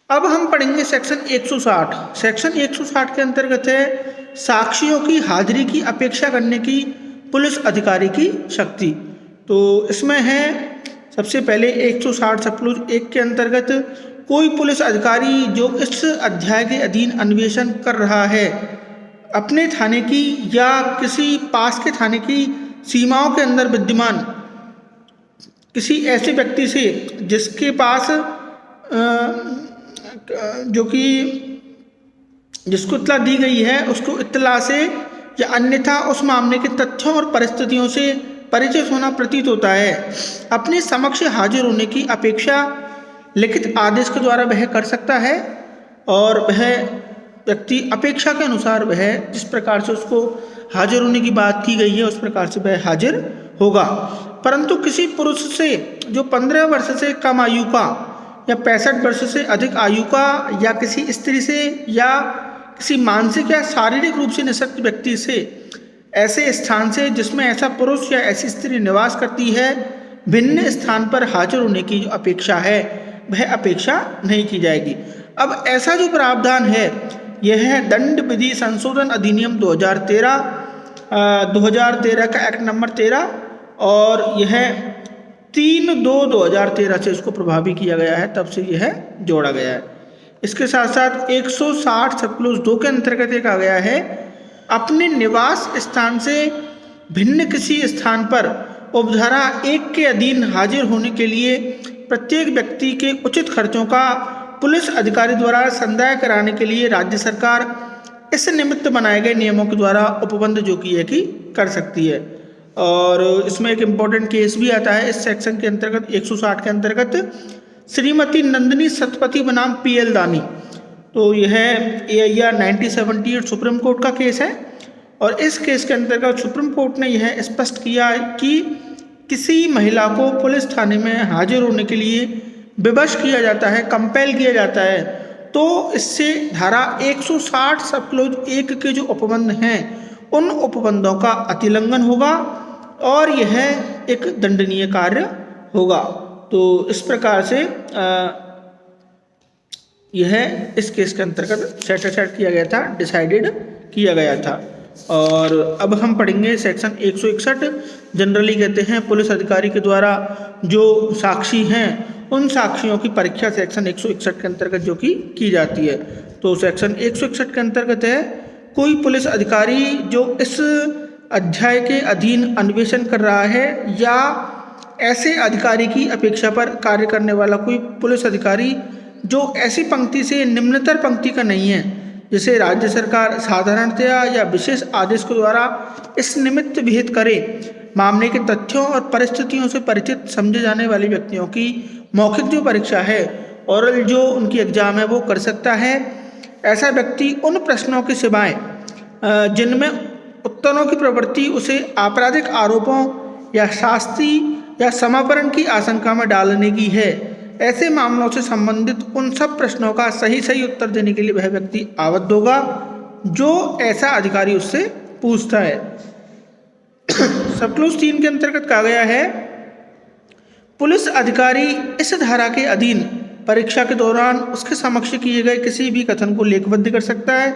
अब हम पढ़ेंगे सेक्शन 160। सेक्शन 160 के अंतर्गत है साक्षियों की हाजिरी की अपेक्षा करने की पुलिस अधिकारी की शक्ति। तो इसमें है सबसे पहले 160 सब 1 के अंतर्गत कोई पुलिस अधिकारी जो इस अध्याय के अधीन अन्वेषण कर रहा है अपने थाने की या किसी पास के थाने की सीमाओं के अंदर विद्यमान किसी ऐसे व्यक्ति से जिसके पास जो कि जिसको इत्तला दी गई है उसको इत्तला से या अन्यथा उस मामले के तथ्यों और परिस्थितियों से परिचित होना प्रतीत होता है अपने समक्ष हाजिर होने की अपेक्षा लिखित आदेश के द्वारा वह कर सकता है और वह व्यक्ति अपेक्षा के अनुसार वह जिस प्रकार से उसको हाजिर होने की बात की गई है उस प्रकार से वह हाजिर होगा। परंतु किसी पुरुष से जो 15 वर्ष से कम आयु का या 65 वर्ष से अधिक आयु का या किसी स्त्री से या किसी मानसिक या शारीरिक रूप से निःशक्त व्यक्ति से ऐसे स्थान से जिसमें ऐसा पुरुष या ऐसी स्त्री निवास करती है भिन्न स्थान पर हाजिर होने की जो अपेक्षा है वह अपेक्षा नहीं की जाएगी। अब ऐसा जो प्रावधान है यह है दंड विधि संशोधन अधिनियम 2013 का एक्ट नंबर 13 और यह 3/2/2013 से इसको प्रभावी किया गया है, तब से यह जोड़ा गया है। इसके साथ साथ 160 सब 2 के अंतर्गत एक आ गया है अपने निवास स्थान से भिन्न किसी स्थान पर उपधारा 1 के अधीन हाजिर होने के लिए प्रत्येक व्यक्ति के उचित खर्चों का पुलिस अधिकारी द्वारा संदाय कराने के लिए राज्य सरकार इस निमित्त बनाए गए नियमों के द्वारा उपबंध जो कि है कि कर सकती है। और इसमें एक इम्पोर्टेंट केस भी आता है इस सेक्शन के अंतर्गत 160 के अंतर्गत श्रीमती नंदिनी सतपथी बनाम PL दानी। तो यह AIR 1978 सुप्रीम कोर्ट का केस है और इस केस के अंतर्गत सुप्रीम कोर्ट ने यह स्पष्ट किया कि किसी महिला को पुलिस थाने में हाजिर होने के लिए विवश किया जाता है, कंपेल किया जाता है, तो इससे धारा 160 सब 1 के जो उपबंध हैं उन उपबंधों का अतिलंघन होगा और यह एक दंडनीय कार्य होगा। तो इस प्रकार से यह इस केस के अंतर्गत सेट किया गया था, डिसाइडेड किया गया था। और अब हम पढ़ेंगे सेक्शन 161। जनरली कहते हैं पुलिस अधिकारी के द्वारा जो साक्षी हैं उन साक्षियों की परीक्षा सेक्शन 161 के अंतर्गत जो की जाती है। तो सेक्शन 161 के अंतर्गत है कोई पुलिस अधिकारी जो इस अध्याय के अधीन अन्वेषण कर रहा है या ऐसे अधिकारी की अपेक्षा पर कार्य करने वाला कोई पुलिस अधिकारी जो ऐसी पंक्ति से निम्नतर पंक्ति का नहीं है जिसे राज्य सरकार साधारणतया या विशेष आदेश के द्वारा इस निमित्त विहित करे मामले के तथ्यों और परिस्थितियों से परिचित समझे जाने वाले व्यक्तियों की मौखिक जो परीक्षा है ओरल जो उनकी एग्जाम है वो कर सकता है। ऐसा व्यक्ति उन प्रश्नों के सिवाय जिनमें उत्तरों की प्रवृत्ति उसे आपराधिक आरोपों या शास्ति या समापरण की आशंका में डालने की है, ऐसे मामलों से संबंधित उन सब प्रश्नों का सही उत्तर देने के लिए वह व्यक्ति आवश्यक होगा जो ऐसा अधिकारी उससे पूछता है। सब 3 के अंतर्गत कहा गया है पुलिस अधिकारी इस धारा के अधीन परीक्षा के दौरान उसके समक्ष किए गए किसी भी कथन को लेखबद्ध कर सकता है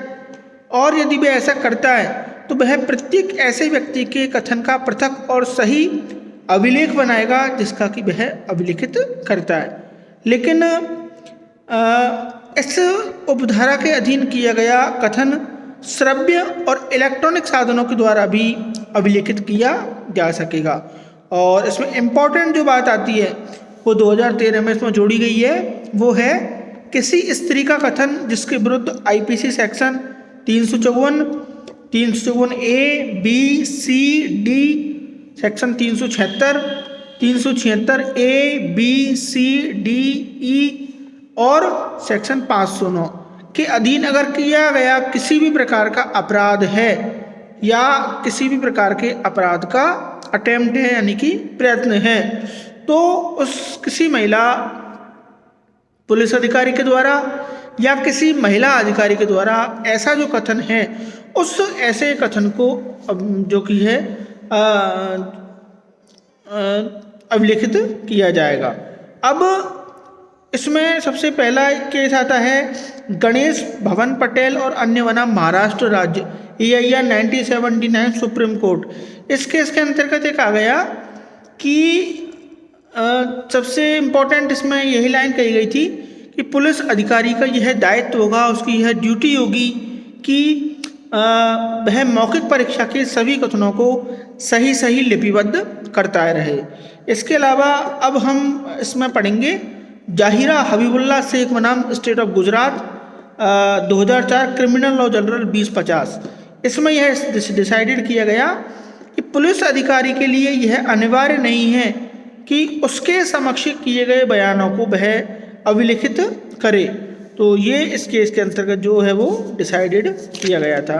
और यदि वह ऐसा करता है तो वह प्रत्येक ऐसे व्यक्ति के कथन का पृथक और सही अभिलेख बनाएगा जिसका कि वह अभिलिखित करता है। लेकिन इस उपधारा के अधीन किया गया कथन श्रव्य और इलेक्ट्रॉनिक साधनों के द्वारा भी अभिलेखित किया जा सकेगा। और इसमें इम्पोर्टेंट जो बात आती है वो 2013 में इसमें जोड़ी गई है, वो है किसी स्त्री का कथन जिसके विरुद्ध IPC section 354 A, B, C, D, section 376 A, B, C, D, E और सेक्शन 509 के अधीन अगर किया गया किसी भी प्रकार का अपराध है या किसी भी प्रकार के अपराध का अटेम्प्ट है यानी कि प्रयत्न है तो उस किसी महिला पुलिस अधिकारी के द्वारा या किसी महिला अधिकारी के द्वारा ऐसा जो कथन है उस ऐसे कथन को जो कि है अभिलिखित किया जाएगा। अब इसमें सबसे पहला एक केस आता है गणेश भवन पटेल और अन्य बनाम महाराष्ट्र राज्य EIR 1979 सुप्रीम कोर्ट। इस केस के अंतर्गत एक आ गया कि सबसे इम्पोर्टेंट इसमें यही लाइन कही गई थी कि पुलिस अधिकारी का यह दायित्व होगा, उसकी यह ड्यूटी होगी कि वह मौखिक परीक्षा के सभी कथनों को सही लिपिबद्ध करता रहे। इसके अलावा अब हम इसमें पढ़ेंगे जाहिरा हबीबुल्ला शेख बनाम state of Gujarat 2004 criminal law general 2050। इसमें यह डिसाइडेड किया गया कि पुलिस अधिकारी के लिए यह अनिवार्य नहीं है कि उसके समक्ष किए गए बयानों को वह अभिलिखित करे। तो ये इस केस के अंतर्गत जो है वो डिसाइडेड किया गया था।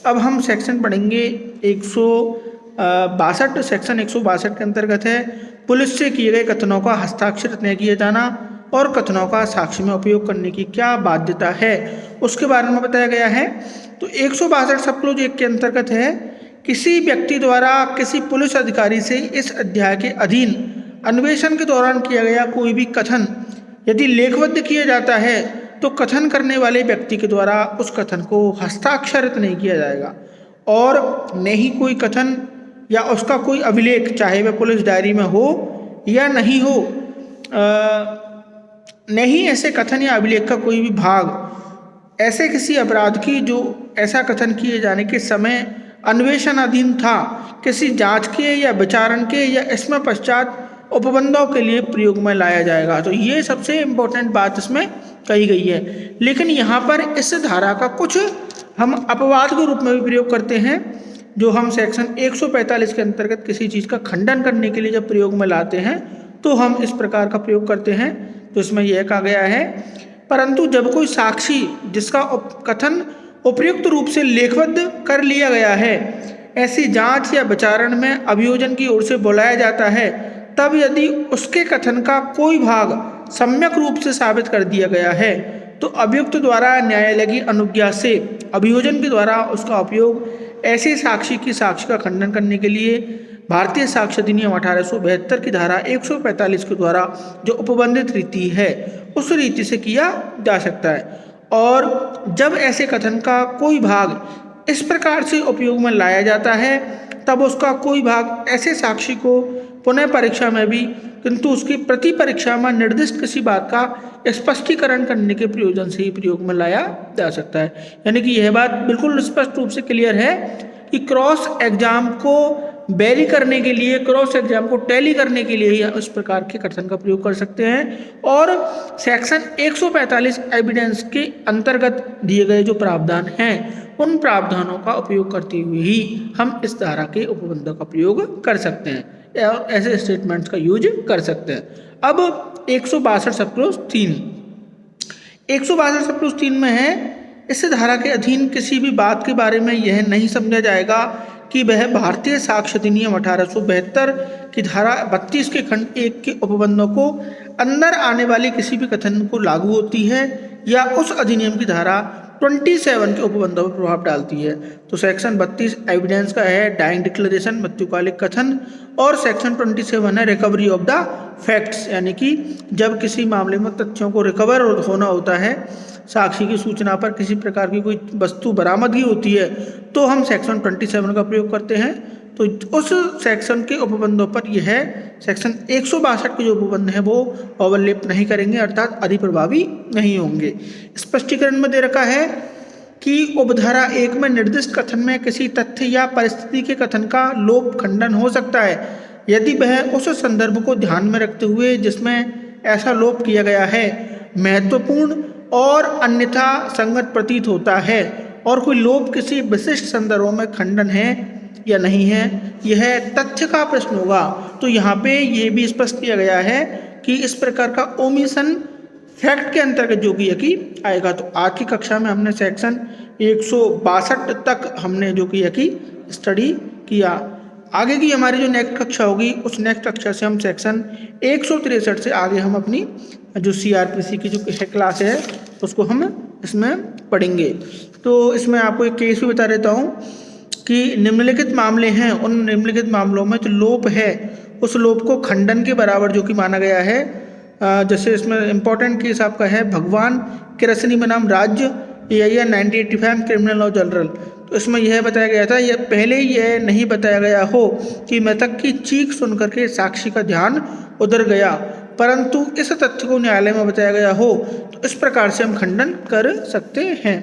अब हम सेक्शन पढ़ेंगे 162। सेक्शन 162 के अंतर्गत है पुलिस से किए गए कथनों का हस्ताक्षरित नहीं किया जाना और कथनों का साक्ष्य में उपयोग करने की क्या बाध्यता है, उसके बारे में बताया गया है। तो 162 सब क्लोज 1 के अंतर्गत है किसी व्यक्ति द्वारा किसी पुलिस अधिकारी से इस अध्याय के अधीन अन्वेषण के दौरान किया गया कोई भी कथन यदि लेखबद्ध किया जाता है तो कथन करने वाले व्यक्ति के द्वारा उस कथन को हस्ताक्षरित नहीं किया जाएगा और न ही कोई कथन या उसका कोई अभिलेख, चाहे वह पुलिस डायरी में हो या नहीं हो, नहीं ऐसे कथन या अभिलेख का कोई भी भाग ऐसे किसी अपराध की जो ऐसा कथन किए जाने के समय अन्वेषणाधीन था, किसी जांच के या विचारण के या इसमें पश्चात उपबंधों के लिए प्रयोग में लाया जाएगा। तो ये सबसे इम्पोर्टेंट बात इसमें कही गई है। लेकिन यहाँ पर इस धारा का कुछ हम अपवाद के रूप में भी प्रयोग करते हैं, जो हम सेक्शन 145 के अंतर्गत किसी चीज़ का खंडन करने के लिए जब प्रयोग में लाते हैं तो हम इस प्रकार का प्रयोग करते हैं। तो इसमें यह कहा गया है परंतु जब कोई साक्षी जिसका कथन उपयुक्त रूप से लेखबद्ध कर लिया गया है ऐसी जांच या विचारण में अभियोजन की ओर से बुलाया जाता है, तब यदि उसके कथन का कोई भाग सम्यक रूप से साबित कर दिया गया है तो अभियुक्त द्वारा न्यायालय की अनुज्ञा से अभियोजन के द्वारा उसका उपयोग ऐसे साक्षी की साक्ष्य का खंडन करने के लिए भारतीय साक्ष्य अधिनियम 1872 की धारा 145 के द्वारा जो उपबंधित रीति है उस रीति से किया जा सकता है। और जब ऐसे कथन का कोई भाग इस प्रकार से उपयोग में लाया जाता है तब उसका कोई भाग ऐसे साक्षी को पुनः परीक्षा में भी किंतु उसकी प्रति परीक्षा में निर्दिष्ट किसी बात का स्पष्टीकरण करने के प्रयोजन से ही प्रयोग में लाया जा सकता है। यानी कि यह बात बिल्कुल स्पष्ट रूप से क्लियर है कि क्रॉस एग्जाम को वेरी करने के लिए, क्रॉस एग्जाम को टैली करने के लिए ही इस प्रकार के कथन का प्रयोग कर सकते हैं। और सेक्शन 145 एविडेंस के अंतर्गत दिए गए जो प्रावधान हैं उन प्रावधानों का उपयोग करते हुए ही हम इस धारा के उपबंधों का प्रयोग कर सकते हैं और ऐसे स्टेटमेंट्स का यूज कर सकते हैं। अब 162 सब क्लोज 3 162 सब क्लोज 3 में है इस धारा के अधीन किसी भी बात के बारे में यह नहीं समझा जाएगा कि वह भारतीय साक्ष्य अधिनियम 1872 की धारा 32 के खंड 1 के उपबंधों को अंदर आने वाले किसी भी कथन को लागू होती है या उस अधिनियम की धारा 27 के उपबंधों पर प्रभाव डालती है। तो सेक्शन 32 एविडेंस का है डाइंग डिक्लेरेशन, मृत्युकालिक कथन, और सेक्शन 27 है रिकवरी ऑफ द फैक्ट्स, यानी कि जब किसी मामले में तथ्यों को रिकवर होना होता है, साक्षी की सूचना पर किसी प्रकार की कोई वस्तु बरामदगी होती है तो हम सेक्शन 27 का प्रयोग करते हैं। तो उस सेक्शन के उपबंधों पर यह सेक्शन 162 के जो उपबंध हैं वो ओवरलैप नहीं करेंगे, अर्थात अधिप्रभावी नहीं होंगे। स्पष्टीकरण में दे रखा है कि उपधारा 1 में निर्दिष्ट कथन में किसी तथ्य या परिस्थिति के कथन का लोप खंडन हो सकता है यदि वह उस संदर्भ को ध्यान में रखते हुए जिसमें ऐसा लोप किया गया है महत्वपूर्ण और अन्यथा संगत प्रतीत होता है और कोई लोप किसी विशिष्ट संदर्भों में खंडन है या नहीं है, यह तथ्य का प्रश्न होगा। तो यहाँ पे ये भी स्पष्ट किया गया है कि इस प्रकार का ओमिशन फैक्ट के अंतर्गत जो कि आएगा। तो आज की कक्षा में हमने सेक्शन 162 तक हमने जो कि स्टडी किया। आगे की हमारी जो नेक्स्ट कक्षा होगी उस नेक्स्ट कक्षा से हम सेक्शन 163 से आगे हम अपनी जो CRPC की जो क्लास है उसको हम इसमें पढ़ेंगे। तो इसमें आपको एक केस भी बता देता हूँ कि निम्नलिखित मामले हैं, उन निम्नलिखित मामलों में जो लोप है उस लोप को खंडन के बराबर जो कि माना गया है। जैसे इसमें इम्पोर्टेंट केस आपका है भगवान केरसनी बनाम राज्य AIR 1985 क्रिमिनल लॉ जनरल। तो इसमें यह बताया गया था, यह पहले यह नहीं बताया गया हो कि मृतक की चीख सुन करके साक्षी का ध्यान उधर गया, परंतु इस तथ्य को न्यायालय में बताया गया हो, तो इस प्रकार से हम खंडन कर सकते हैं।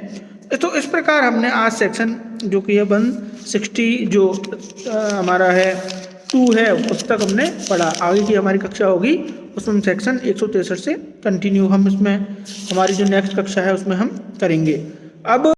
तो इस प्रकार हमने आज सेक्शन जो कि है 160 जो हमारा है 2 है उस तक हमने पढ़ा। आगे की हमारी कक्षा होगी उसमें सेक्शन 163 से कंटिन्यू हम इसमें हमारी जो नेक्स्ट कक्षा है उसमें हम करेंगे। अब